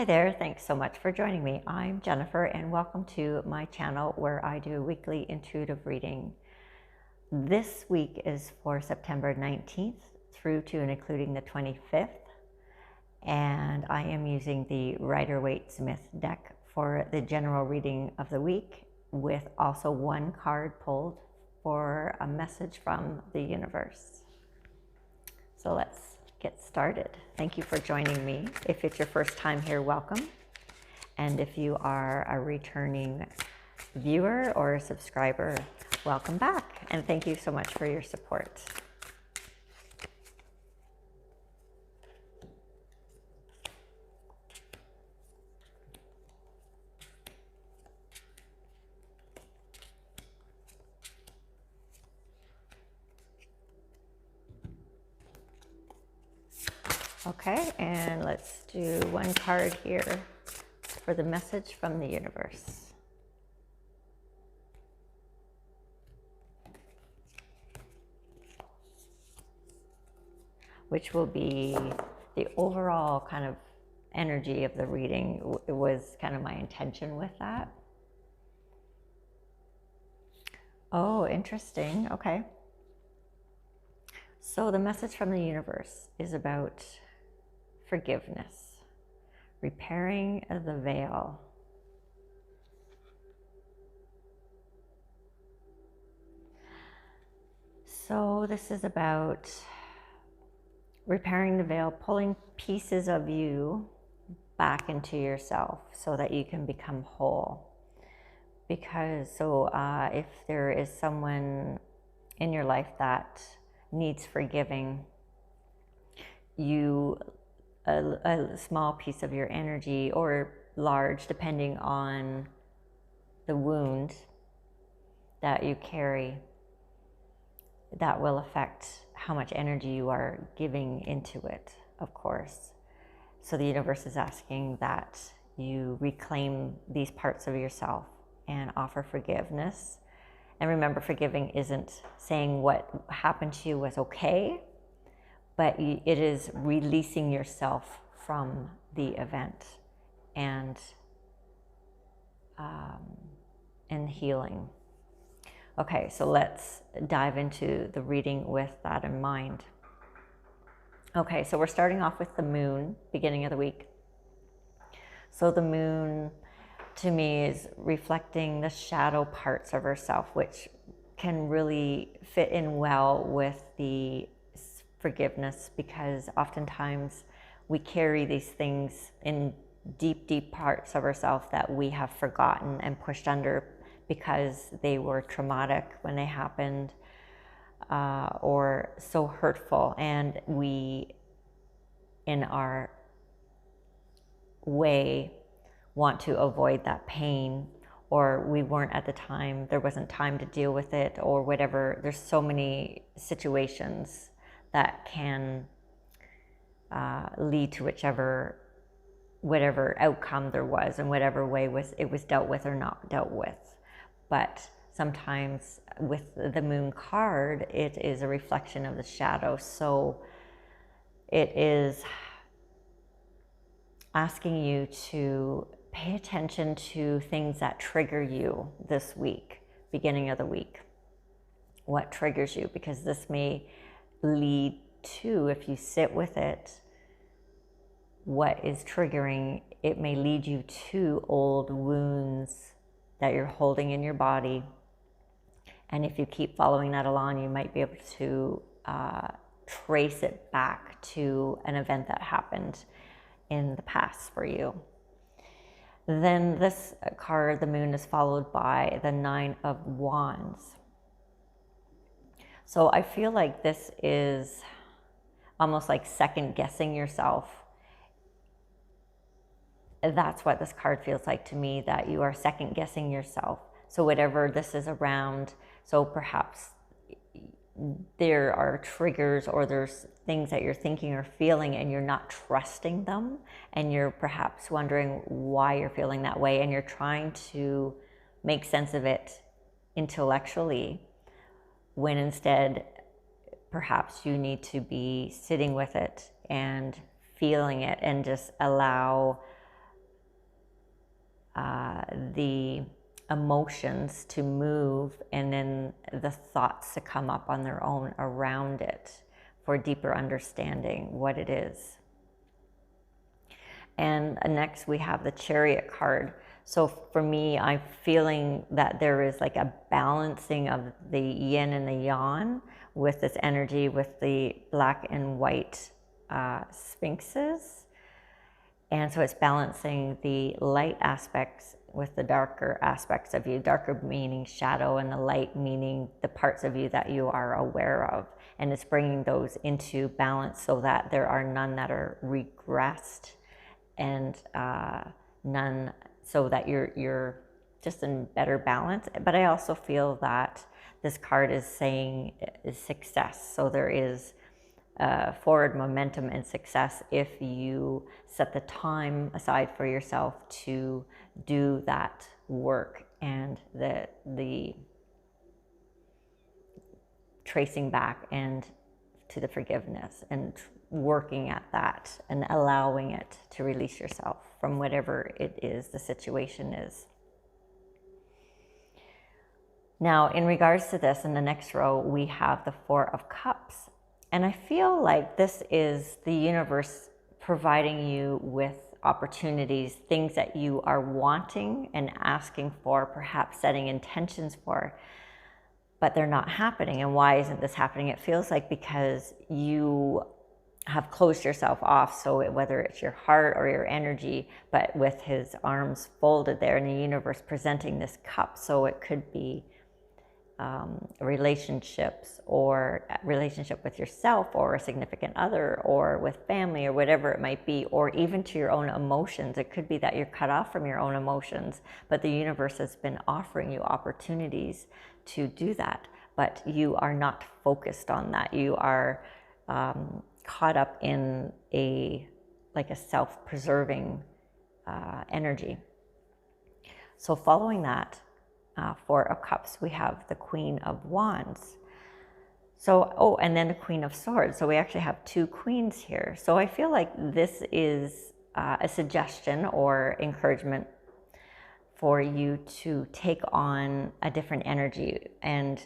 there, thanks so much for joining me. I'm Jennifer and welcome to my channel where I do weekly intuitive reading. This week is for September 19th through to and including the 25th, and I am using the Rider-Waite-Smith deck for the general reading of the week, with also one card pulled for a message from the universe. So let's get started. Thank you for joining me. If it's your first time here, welcome. And if you are a returning viewer or a subscriber, welcome back. And thank you so much for your support. Okay, and let's do one card here for the message from the universe. Which will be the overall kind of energy of the reading. It was kind of my intention with that. Oh, interesting. Okay. So the message from the universe is about forgiveness, repairing the veil. So this is about repairing the veil, pulling pieces of you back into yourself so that you can become whole. Because if there is someone in your life that needs forgiving, a small piece of your energy, or large, depending on the wound that you carry, that will affect how much energy you are giving into it, of course. So the universe is asking that you reclaim these parts of yourself and offer forgiveness. And remember, forgiving isn't saying what happened to you was okay, but it is releasing yourself from the event and healing. Okay, so let's dive into the reading with that in mind. Okay, so we're starting off with the moon, beginning of the week. So the moon, to me, is reflecting the shadow parts of herself, which can really fit in well with the forgiveness, because oftentimes we carry these things in deep parts of ourselves that we have forgotten and pushed under because they were traumatic when they happened, or so hurtful, and we, in our way, want to avoid that pain, or we weren't at the time, there wasn't time to deal with it, or whatever. There's so many situations that can lead to whatever outcome there was, and whatever way it was dealt with or not dealt with. But sometimes with the moon card, it is a reflection of the shadow. So it is asking you to pay attention to things that trigger you this week, beginning of the week. What triggers you? Because this may lead to, if you sit with it, what is triggering, it may lead you to old wounds that you're holding in your body. And if you keep following that along, you might be able to trace it back to an event that happened in the past for you. Then this card, the moon, is followed by the 9 of Wands. So I feel like this is almost like second guessing yourself. That's what this card feels like to me, that you are second guessing yourself. So whatever this is around, so perhaps there are triggers, or there's things that you're thinking or feeling and you're not trusting them, and you're perhaps wondering why you're feeling that way, and you're trying to make sense of it intellectually, when instead perhaps you need to be sitting with it and feeling it, and just allow the emotions to move, and then the thoughts to come up on their own around it for deeper understanding what it is. And next we have the Chariot card. So for me, I'm feeling that there is like a balancing of the yin and the yang with this energy with the black and white sphinxes. And so it's balancing the light aspects with the darker aspects of you, darker meaning shadow, and the light meaning the parts of you that you are aware of. And it's bringing those into balance so that there are none that are regressed, and none, so that you're just in better balance. But I also feel that this card is saying is success. So there is forward momentum and success if you set the time aside for yourself to do that work, and the tracing back and to the forgiveness and working at that and allowing it to release yourself from whatever it is the situation is. Now, in regards to this, in the next row, we have the Four of Cups. And I feel like this is the universe providing you with opportunities, things that you are wanting and asking for, perhaps setting intentions for, but they're not happening. And why isn't this happening? It feels like because you have closed yourself off. So whether it's your heart or your energy, but with his arms folded there, and the universe presenting this cup. So it could be relationships, or relationship with yourself or a significant other, or with family, or whatever it might be, or even to your own emotions. It could be that you're cut off from your own emotions, but the universe has been offering you opportunities to do that, but you are not focused on that. You are caught up in a self-preserving energy. So following that, Four of Cups, we have the Queen of Wands. So, and then the Queen of Swords. So we actually have two queens here. So I feel like this is a suggestion or encouragement for you to take on a different energy and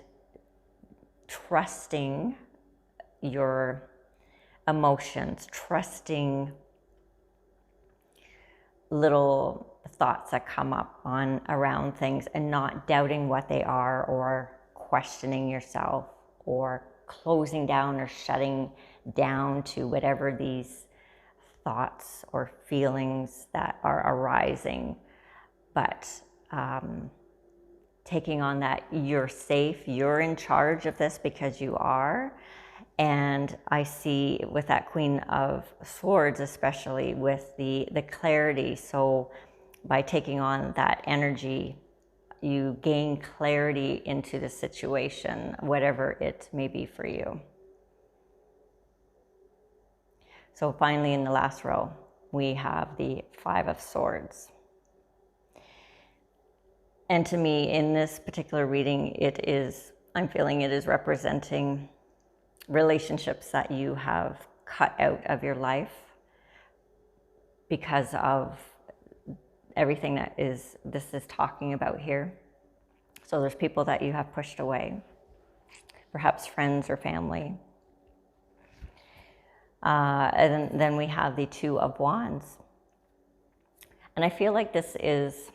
trusting your emotions, trusting little thoughts that come up around things, and not doubting what they are, or questioning yourself, or closing down or shutting down to whatever these thoughts or feelings that are arising. But taking on that you're safe, you're in charge of this because you are. And I see with that Queen of Swords, especially with the clarity. So by taking on that energy, you gain clarity into the situation, whatever it may be for you. So finally, in the last row, we have the Five of Swords. And to me, in this particular reading, I'm feeling it is representing relationships that you have cut out of your life because of everything that this is talking about here. So there's people that you have pushed away, perhaps friends or family. And then we have the Two of Wands. And I feel like this is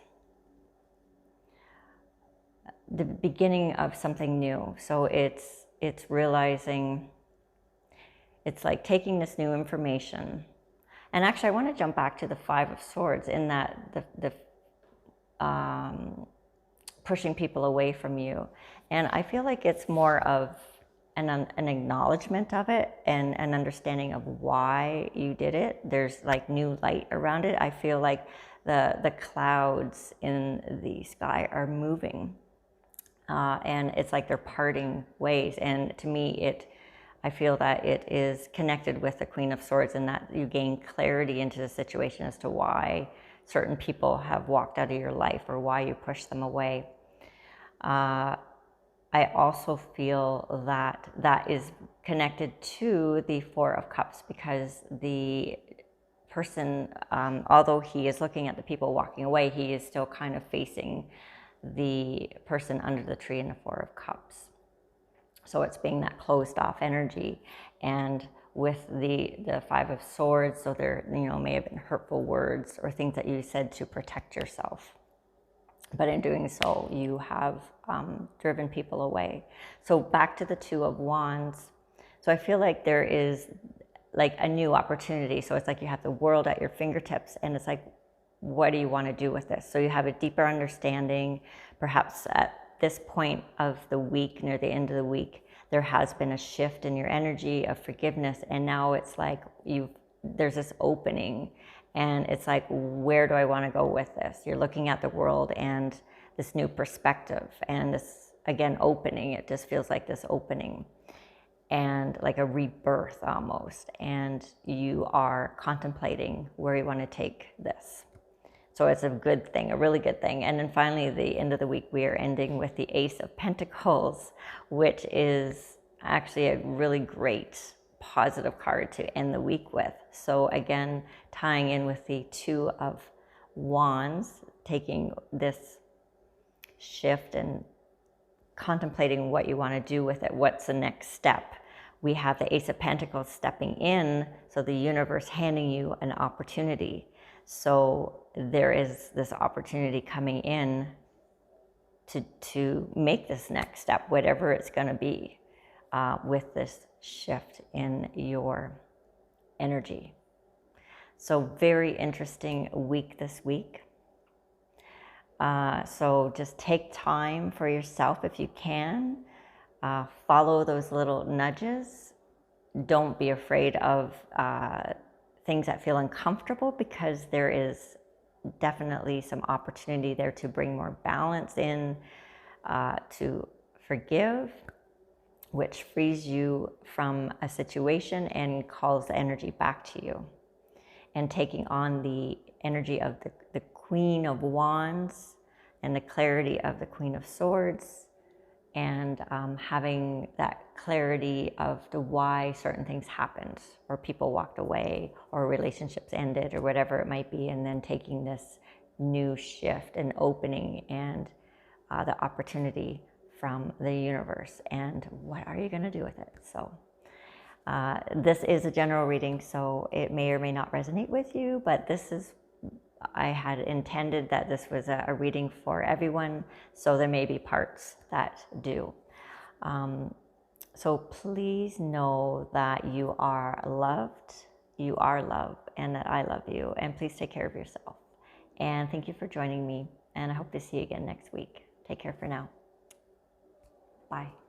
the beginning of something new. So it's realizing, it's like taking this new information. And actually, I want to jump back to the Five of Swords, in that the pushing people away from you. And I feel like it's more of an acknowledgement of it, and an understanding of why you did it. There's like new light around it. I feel like the clouds in the sky are moving. And it's like they're parting ways. And to me, I feel that it is connected with the Queen of Swords, and that you gain clarity into the situation as to why certain people have walked out of your life, or why you pushed them away. I also feel that is connected to the Four of Cups, because the person, although he is looking at the people walking away, he is still kind of facing the person under the tree in the Four of Cups. So it's being that closed off energy. And with the Five of Swords, so there, may have been hurtful words or things that you said to protect yourself. But in doing so, you have driven people away. So back to the Two of Wands. So I feel like there is like a new opportunity. So it's like you have the world at your fingertips, and it's like, what do you want to do with this? So you have a deeper understanding. Perhaps at this point of the week, near the end of the week, there has been a shift in your energy of forgiveness, and now it's like there's this opening, and it's like, where do I want to go with this? You're looking at the world and this new perspective, and this, again, opening. It just feels like this opening and like a rebirth almost, and you are contemplating where you want to take this. So it's a good thing, a really good thing. And then finally, the end of the week, we are ending with the Ace of Pentacles, which is actually a really great positive card to end the week with. So again, tying in with the Two of Wands, taking this shift and contemplating what you want to do with it. What's the next step? We have the Ace of Pentacles stepping in, so the universe handing you an opportunity. So there is this opportunity coming in to make this next step, whatever it's going to be, with this shift in your energy. So very interesting week this week. So just take time for yourself if you can. Follow those little nudges. Don't be afraid of things that feel uncomfortable, because there is definitely some opportunity there to bring more balance in, to forgive, which frees you from a situation and calls the energy back to you. And taking on the energy of the Queen of Wands and the clarity of the Queen of Swords, and having that clarity of the why certain things happened, or people walked away, or relationships ended, or whatever it might be, and then taking this new shift and opening and the opportunity from the universe, and what are you going to do with it? So this is a general reading, so it may or may not resonate with you, but this is, I had intended that this was a reading for everyone, so there may be parts that do. So please know that you are loved, and that I love you, and please take care of yourself. And thank you for joining me, and I hope to see you again next week. Take care for now. Bye.